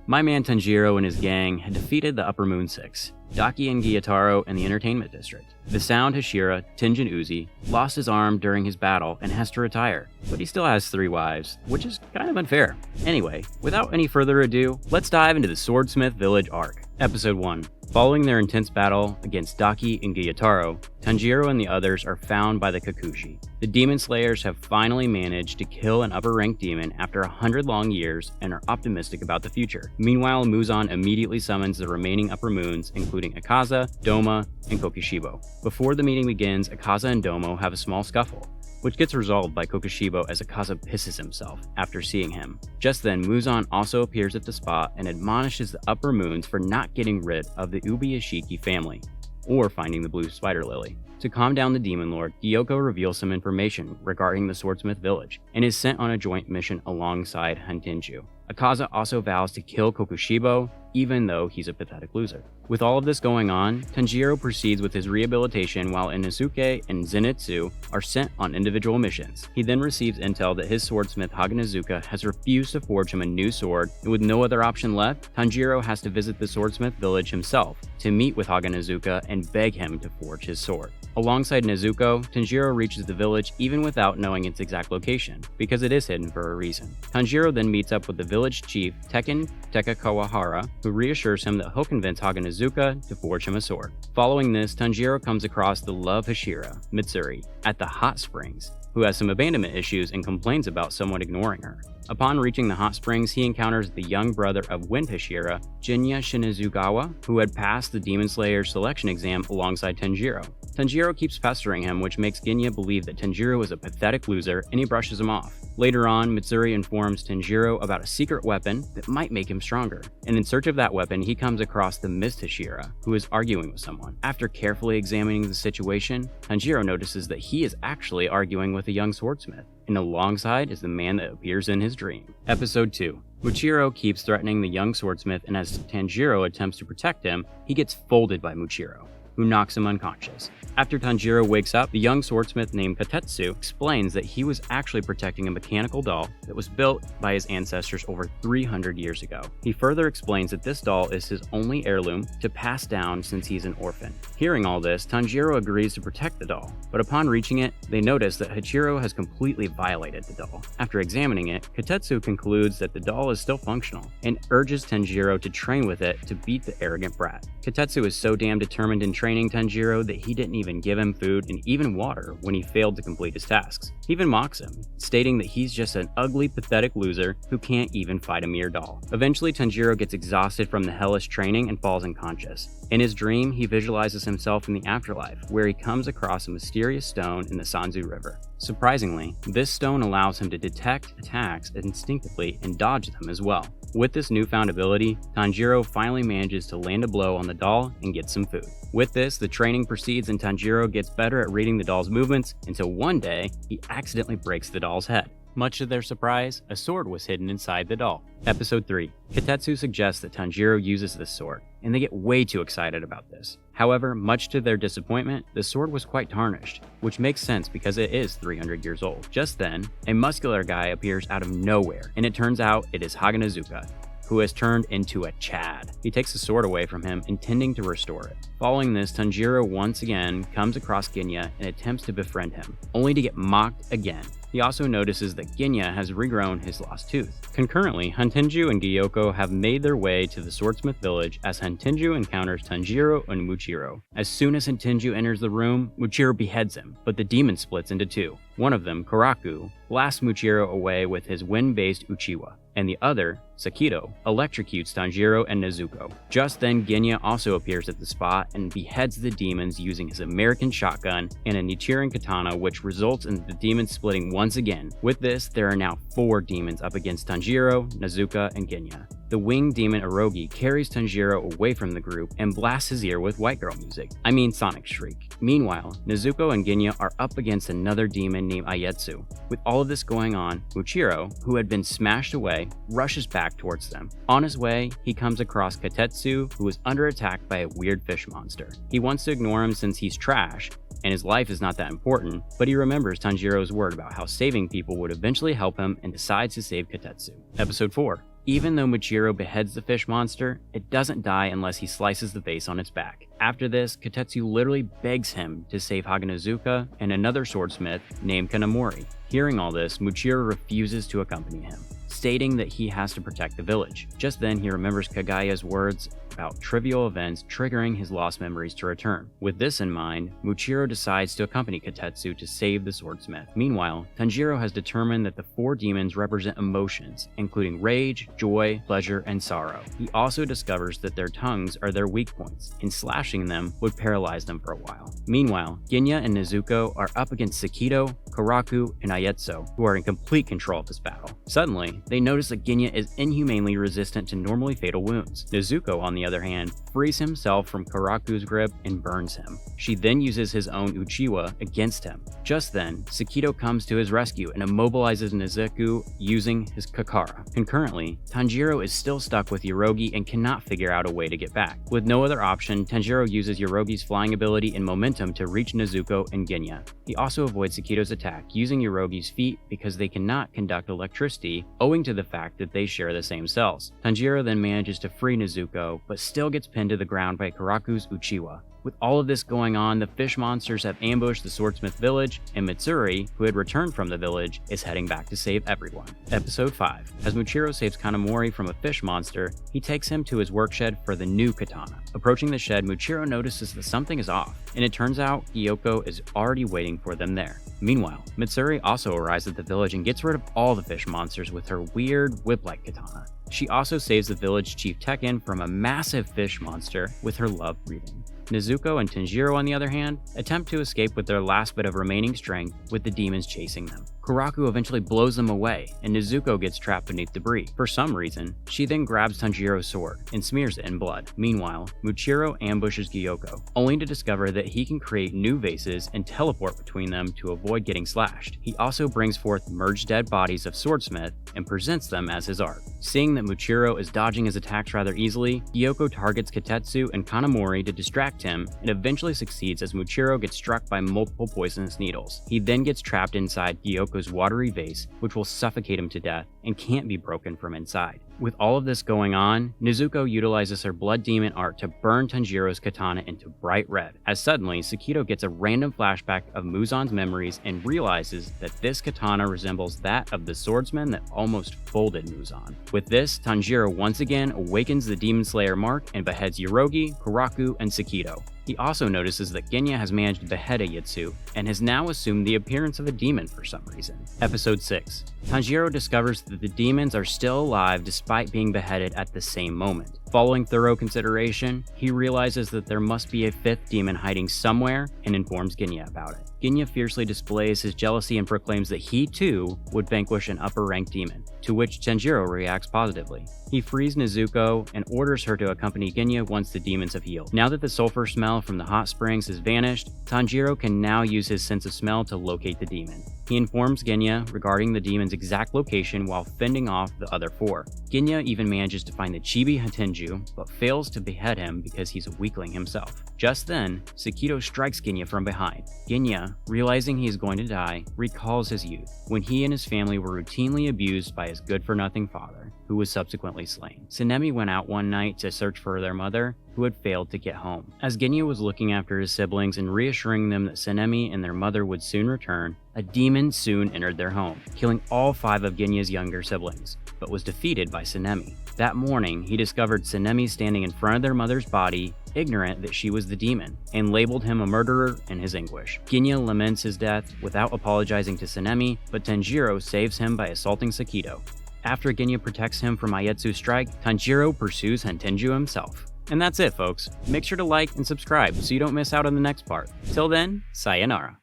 My man Tanjiro and his gang had defeated the Upper Moon Six, Daki and Gyutaro in the Entertainment District. The Sound Hashira, Tengen Uzui, lost his arm during his battle and has to retire, but he still has 3 wives, which is kind of unfair. Anyway, without any further ado, let's dive into the Swordsmith Village Arc. Episode 1. Following their intense battle against Daki and Gyutaro, Tanjiro and the others are found by the Kikuchi. The demon slayers have finally managed to kill an upper-ranked demon after 100 long years and are optimistic about the future. Meanwhile, Muzan immediately summons the remaining upper moons, including Akaza, Doma, and Kokishibo. Before the meeting begins, Akaza and Domo have a small scuffle, which gets resolved by Kokishibo as Akaza pisses himself after seeing him. Just then, Muzan also appears at the spot and admonishes the upper moons for not getting rid of the Ubuyashiki family, or finding the blue spider lily. To calm down the demon lord, Gyoko reveals some information regarding the Swordsmith Village, and is sent on a joint mission alongside Hantenju. Akaza also vows to kill Kokishibo, even though he's a pathetic loser. With all of this going on, Tanjiro proceeds with his rehabilitation while Inosuke and Zenitsu are sent on individual missions. He then receives intel that his swordsmith Haganazuka has refused to forge him a new sword, and with no other option left, Tanjiro has to visit the Swordsmith village himself to meet with Haganazuka and beg him to forge his sword. Alongside Nezuko, Tanjiro reaches the village even without knowing its exact location, because it is hidden for a reason. Tanjiro then meets up with the village chief Tekken Kawahara, who reassures him that he'll convince Haganazuka to forge him a sword. Following this, Tanjiro comes across the love Hashira, Mitsuri, at the hot springs, who has some abandonment issues and complains about someone ignoring her. Upon reaching the hot springs, he encounters the young brother of Wind Hashira, Jinya Shinizugawa, who had passed the Demon Slayer's selection exam alongside Tanjiro. Tanjiro keeps pestering him, which makes Ginya believe that Tanjiro is a pathetic loser, and he brushes him off. Later on, Mitsuri informs Tanjiro about a secret weapon that might make him stronger, and in search of that weapon, he comes across the Mist Hashira, who is arguing with someone. After carefully examining the situation, Tanjiro notices that he is actually arguing with a young swordsmith, and alongside is the man that appears in his dream. Episode 2. Muchiro keeps threatening the young swordsmith, and as Tanjiro attempts to protect him, he gets folded by Muchiro, who knocks him unconscious. After Tanjiro wakes up, the young swordsmith named Katetsu explains that he was actually protecting a mechanical doll that was built by his ancestors over 300 years ago. He further explains that this doll is his only heirloom to pass down since he's an orphan. Hearing all this, Tanjiro agrees to protect the doll, but upon reaching it, they notice that Hachiro has completely violated the doll. After examining it, Katetsu concludes that the doll is still functional, and urges Tanjiro to train with it to beat the arrogant brat. Katetsu is so damn determined in training Tanjiro that he didn't even give him food and even water when he failed to complete his tasks. He even mocks him, stating that he's just an ugly, pathetic loser who can't even fight a mere doll. Eventually, Tanjiro gets exhausted from the hellish training and falls unconscious. In his dream, he visualizes himself in the afterlife, where he comes across a mysterious stone in the Sanzu River. Surprisingly, this stone allows him to detect attacks instinctively and dodge them as well. With this newfound ability, Tanjiro finally manages to land a blow on the doll and get some food. With this, the training proceeds and Tanjiro gets better at reading the doll's movements until one day, he accidentally breaks the doll's head. Much to their surprise, a sword was hidden inside the doll. Episode 3. Katetsu suggests that Tanjiro uses this sword, and they get way too excited about this. However, much to their disappointment, the sword was quite tarnished, which makes sense because it is 300 years old. Just then, a muscular guy appears out of nowhere, and it turns out it is Haganazuka, who has turned into a Chad. He takes the sword away from him, intending to restore it. Following this, Tanjiro once again comes across Ginya and attempts to befriend him, only to get mocked again. He also notices that Ginya has regrown his lost tooth. Concurrently, Hantenju and Gyoko have made their way to the Swordsmith village as Hantenju encounters Tanjiro and Muchiro. As soon as Hantenju enters the room, Muchiro beheads him, but the demon splits into two. One of them, Karaku, blasts Muchiro away with his wind-based Uchiwa, and the other, Sakido, electrocutes Tanjiro and Nezuko. Just then, Ginya also appears at the spot and beheads the demons using his American shotgun and a Nichiren katana, which results in the demons splitting once again. With this, there are now 4 demons up against Tanjiro, Nezuko, and Ginya. The winged demon Erogi carries Tanjiro away from the group and blasts his ear with white girl music. Sonic Shriek. Meanwhile, Nezuko and Ginya are up against another demon named Ayetsu. With all of this going on, Muchiro, who had been smashed away, rushes back towards them. On his way, he comes across Katetsu, who is under attack by a weird fish monster. He wants to ignore him since he's trash, and his life is not that important, but he remembers Tanjiro's word about how saving people would eventually help him and decides to save Katetsu. Episode 4. Even though Muchiro beheads the fish monster, it doesn't die unless he slices the face on its back. After this, Katetsu literally begs him to save Haganezuka and another swordsmith named Kanamori. Hearing all this, Muchiro refuses to accompany him, stating that he has to protect the village. Just then, he remembers Kagaya's words about trivial events triggering his lost memories to return. With this in mind, Muchiro decides to accompany Katetsu to save the swordsmith. Meanwhile, Tanjiro has determined that the 4 demons represent emotions, including rage, joy, pleasure, and sorrow. He also discovers that their tongues are their weak points, and slashing them would paralyze them for a while. Meanwhile, Genya and Nezuko are up against Sakito, Karaku, and Ayetsu, who are in complete control of this battle. Suddenly, they notice that Genya is inhumanely resistant to normally fatal wounds. Nezuko, on the other hand, frees himself from Karaku's grip and burns him. She then uses his own Uchiwa against him. Just then, Sakito comes to his rescue and immobilizes Nezuko using his Kakara. Concurrently, Tanjiro is still stuck with Yorogi and cannot figure out a way to get back. With no other option, Tanjiro uses Yorogi's flying ability and momentum to reach Nezuko and Genya. He also avoids Sakito's attack using Yorogi's feet because they cannot conduct electricity owing to the fact that they share the same cells. Tanjiro then manages to free Nezuko, but still gets pinned to the ground by Karaku's Uchiwa. With all of this going on, the fish monsters have ambushed the Swordsmith village, and Mitsuri, who had returned from the village, is heading back to save everyone. Episode 5. As Muchiro saves Kanamori from a fish monster, he takes him to his work shed for the new katana. Approaching the shed, Muchiro notices that something is off, and it turns out Gyoko is already waiting for them there. Meanwhile, Mitsuri also arrives at the village and gets rid of all the fish monsters with her weird whip-like katana. She also saves the village chief Tekken from a massive fish monster with her love breathing. Nezuko and Tanjiro, on the other hand, attempt to escape with their last bit of remaining strength, with the demons chasing them. Karaku eventually blows them away, and Nezuko gets trapped beneath debris. For some reason, she then grabs Tanjiro's sword and smears it in blood. Meanwhile, Muchiro ambushes Gyoko, only to discover that he can create new vases and teleport between them to avoid getting slashed. He also brings forth merged dead bodies of Swordsmith and presents them as his art. Seeing that Muchiro is dodging his attacks rather easily, Gyoko targets Katetsu and Kanamori to distract him, and eventually succeeds as Muchiro gets struck by multiple poisonous needles. He then gets trapped inside Gyoko's watery vase, which will suffocate him to death and can't be broken from inside. With all of this going on, Nezuko utilizes her blood demon art to burn Tanjiro's katana into bright red, as suddenly Sakito gets a random flashback of Muzan's memories and realizes that this katana resembles that of the swordsman that almost folded Muzan. With this, Tanjiro once again awakens the demonslayer mark and beheads Yorogi, Karaku, and Sakito. He also notices that Genya has managed to behead Ayetsu and has now assumed the appearance of a demon for some reason. Episode 6. Tanjiro discovers that the demons are still alive despite being beheaded at the same moment. Following thorough consideration, he realizes that there must be a 5th demon hiding somewhere and informs Genya about it. Genya fiercely displays his jealousy and proclaims that he too would vanquish an upper-ranked demon, to which Tanjiro reacts positively. He frees Nezuko and orders her to accompany Genya once the demons have healed. Now that the sulfur smell from the hot springs has vanished, Tanjiro can now use his sense of smell to locate the demon. He informs Genya regarding the demon's exact location while fending off the other 4. Genya even manages to find the Chibi Hatenju, but fails to behead him because he's a weakling himself. Just then, Sakito strikes Genya from behind. Genya, realizing he is going to die, recalls his youth, when he and his family were routinely abused by his good-for-nothing father, who was subsequently slain. Tsunemi went out one night to search for their mother, who had failed to get home. As Genya was looking after his siblings and reassuring them that Tsunemi and their mother would soon return, a demon soon entered their home, killing all 5 of Genya's younger siblings, but was defeated by Tsunemi. That morning, he discovered Tsunemi standing in front of their mother's body, ignorant that she was the demon, and labeled him a murderer in his anguish. Genya laments his death without apologizing to Tsunemi, but Tanjiro saves him by assaulting Sakito. After Genya protects him from Ayetsu's strike, Tanjiro pursues Hantenju himself. And that's it, folks. Make sure to like and subscribe so you don't miss out on the next part. Till then, sayonara.